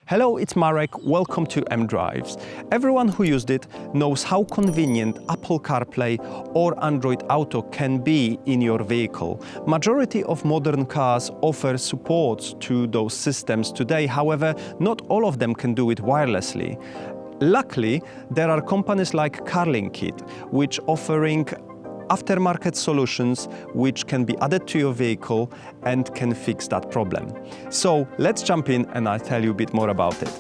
Hello, it's Marek. Welcome to MDrives. Everyone who used it knows how convenient Apple CarPlay or Android Auto can be in your vehicle. Majority of modern cars offer support to those systems today. However, not all of them can do it wirelessly. Luckily, there are companies like CARLINKIT, which offering aftermarket solutions which can be added to your vehicle and can fix that problem. So let's jump in and I'll tell you a bit more about it.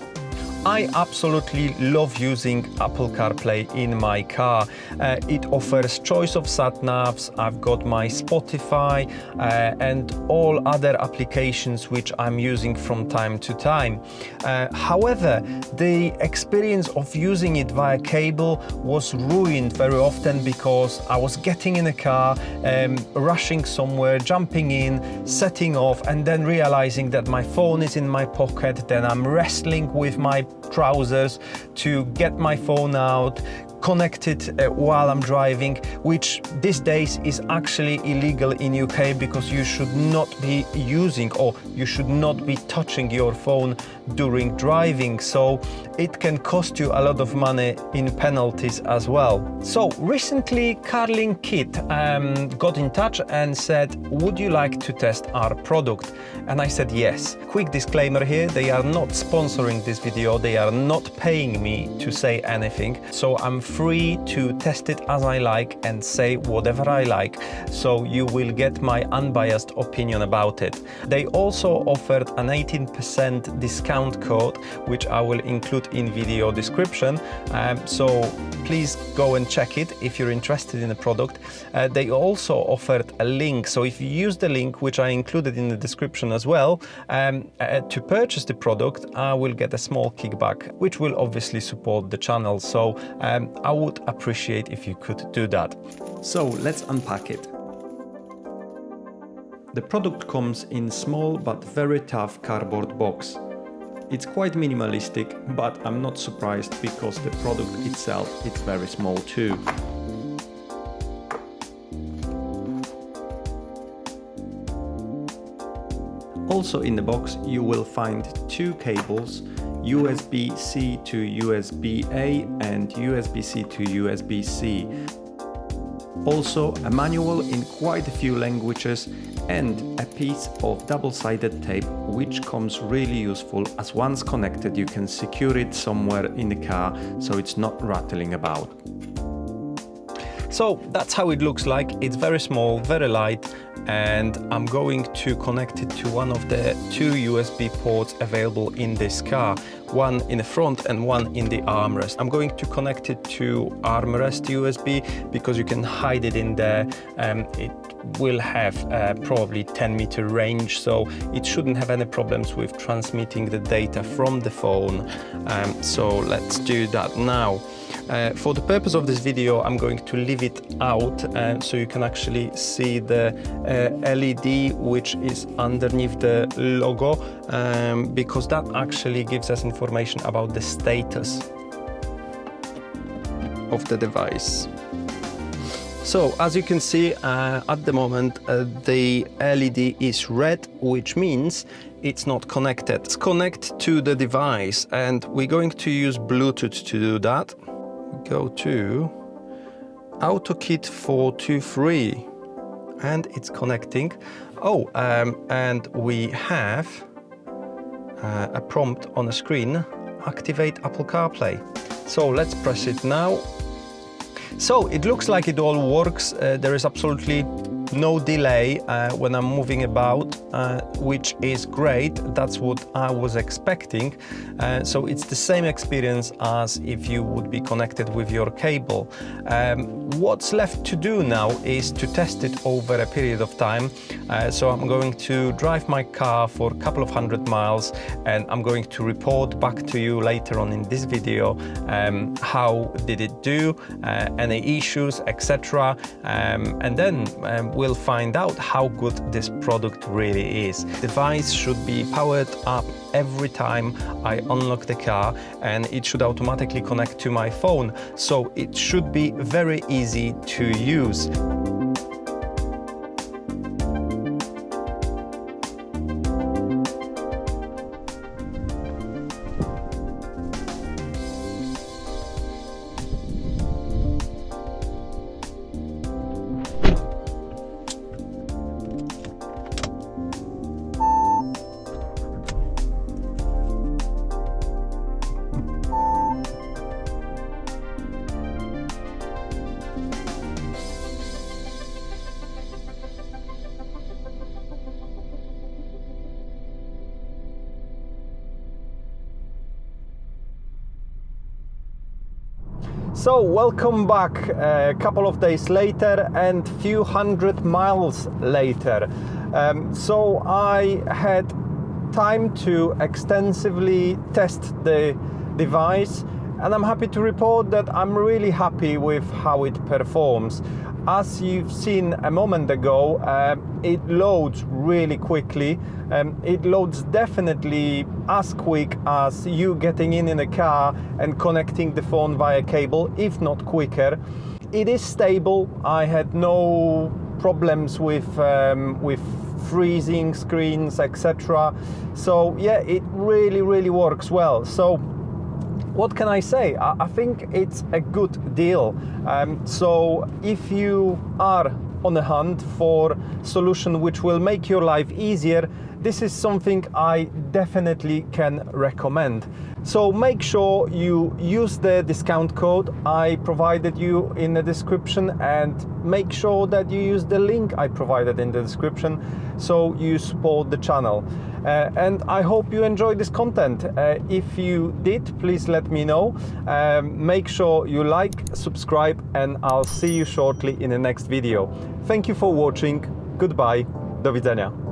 I absolutely love using Apple CarPlay in my car. It offers choice of sat-navs. I've got my Spotify and all other applications which I'm using from time to time. However, the experience of using it via cable was ruined very often because I was getting in a car, rushing somewhere, jumping in, setting off, and then realizing that my phone is in my pocket. Then I'm wrestling with my trousers to get my phone out, connect it while I'm driving, which these days is actually illegal in UK because you should not be using or you should not be touching your phone during driving. So it can cost you a lot of money in penalties as well. So recently CARLINKIT got in touch and said, would you like to test our product? And I said yes. Quick disclaimer here, they are not sponsoring this video, they are not paying me to say anything, so I'm free to test it as I like and say whatever I like, so you will get my unbiased opinion about it. They also offered an 18% discount code, which I will include in video description, so please go and check it if you're interested in the product. They also offered a link, so if you use the link which I included in the description as well, to purchase the product, I will get a small kickback, which will obviously support the channel. So I would appreciate if you could do that. So let's unpack it. The product comes in small but very tough cardboard box. It's quite minimalistic, but I'm not surprised because the product itself is very small too. Also in the box you will find two cables, USB-C to USB-A and USB-C to USB-C. Also a manual in quite a few languages and a piece of double-sided tape, which comes really useful as once connected you can secure it somewhere in the car so it's not rattling about. So that's how it looks like. It's very small, very light, and I'm going to connect it to one of the two USB ports available in this car, one in the front and one in the armrest. I'm going to connect it to armrest USB because you can hide it in there. It will have probably 10-meter range, so it shouldn't have any problems with transmitting the data from the phone. So let's do that now. For the purpose of this video, I'm going to leave it out so you can actually see the LED which is underneath the logo, because that actually gives us information about the status of the device. So as you can see, at the moment the LED is red, which means it's not connected. Let's connect to the device and we're going to use Bluetooth to do that. Go to AutoKit 423 and it's connecting. And we have a prompt on the screen, activate Apple CarPlay. So let's press it now. So it looks like it all works. There is absolutely no delay when I'm moving about, which is great. That's what I was expecting. So it's the same experience as if you would be connected with your cable. What's left to do now is to test it over a period of time. So I'm going to drive my car for a couple of 100 miles and I'm going to report back to you later on in this video how did it do, any issues, etc. And then we'll find out how good this product really is. The device should be powered up every time I unlock the car and it should automatically connect to my phone, so it should be very easy to use. So welcome back a couple of days later and few hundred miles later. So I had time to extensively test the device, and I'm happy to report that I'm really happy with how it performs. As you've seen a moment ago, it loads really quickly. It loads definitely as quick as you getting in a car and connecting the phone via cable, if not quicker. It is stable. I had no problems with freezing screens, etc. So yeah, it really works well. So what can I say? I think it's a good deal. So if you are on the hunt for a solution which will make your life easier, this is something I definitely can recommend. So make sure you use the discount code I provided you in the description, and make sure that you use the link I provided in the description so you support the channel. And I hope you enjoyed this content. If you did, please let me know. Make sure you like, subscribe, and I'll see you shortly in the next video. Thank you for watching. Goodbye. Do widzenia.